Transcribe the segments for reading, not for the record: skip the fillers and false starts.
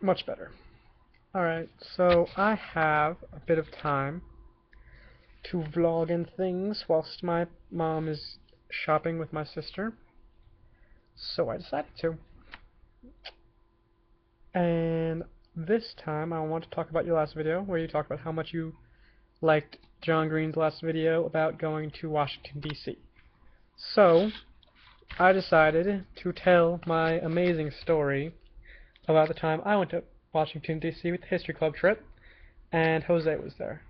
Much better. Alright, so I have a bit of time to vlog and things whilst my mom is shopping with my sister. So I decided to. And this time I want to talk about your last video where you talked about how much you liked John Green's last video about going to Washington, D.C. So I decided to tell my amazing story about the time I went to Washington, D.C. with the History Club trip, and Jose was there.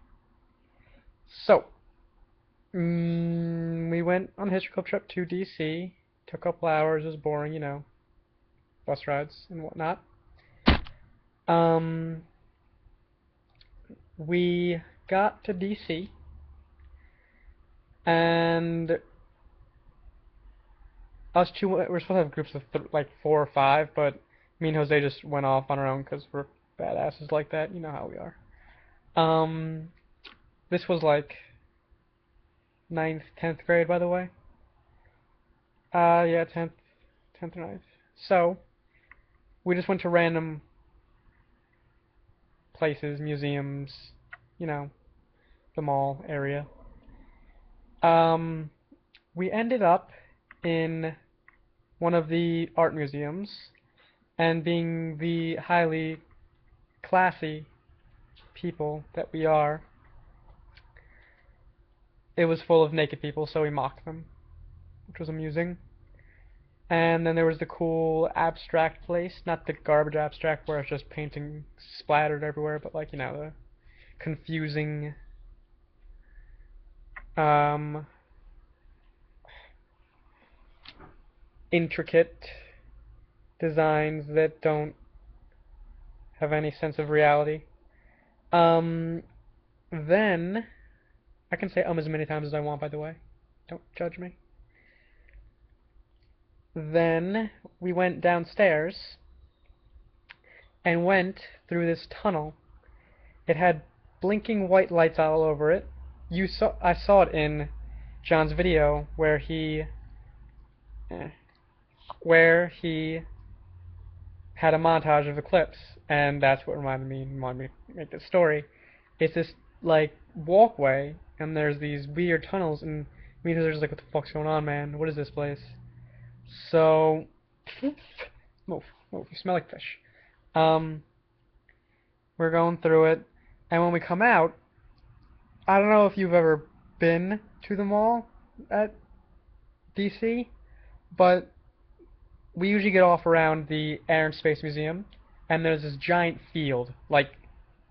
So, we went on a History Club trip to D.C. Took a couple hours. It was boring, you know, bus rides and whatnot. We got to D.C. and us two, we're supposed to have groups of like 4 or 5, but me and Jose just went off on our own because we're badasses like that. You know how we are. This was like ninth, 10th grade, by the way. Yeah, 10th or ninth. So, we just went to random places, museums, you know, the mall area. We ended up in one of the art museums, and being the highly classy people that we are, it was full of naked people, so we mocked them, which was amusing. And then there was the cool abstract place, not the garbage abstract where it's just painting splattered everywhere, but like, you know, the confusing, intricate designs that don't have any sense of reality. Then, I can say as many times as I want, by the way. Don't judge me. Then we went downstairs and went through this tunnel. It had blinking white lights all over it. I saw it in John's video where he had a montage of eclipse, and that's what wanted me to make this story. It's this like walkway, and there's these weird tunnels, and me and just like, what the fuck's going on, man? What is this place? So, move, move. You smell like fish. We're going through it, and when we come out, I don't know if you've ever been to the mall at DC, but we usually get off around the Air and Space Museum, and there's this giant field, like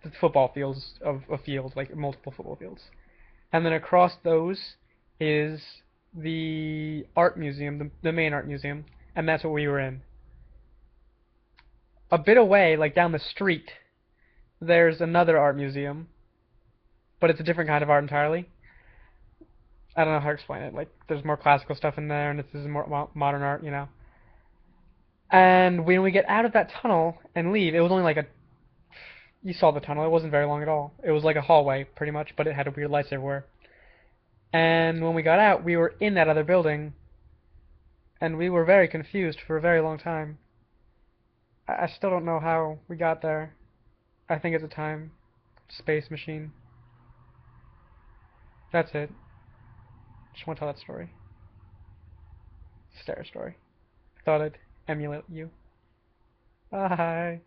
the football fields of a field, like multiple football fields. And then across those is the art museum, the main art museum, and that's what we were in. A bit away, like down the street, there's another art museum, but it's a different kind of art entirely. I don't know how to explain it. Like, there's more classical stuff in there, and this is more modern art, you know. And when we get out of that tunnel and leave, it was only like you saw the tunnel, it wasn't very long at all. It was like a hallway, pretty much, but it had weird lights everywhere. And when we got out, we were in that other building, and we were very confused for a very long time. I still don't know how we got there. I think it's a time space machine. That's it. Just want to tell that story. Stare story. Thought I'd emulate you. Bye.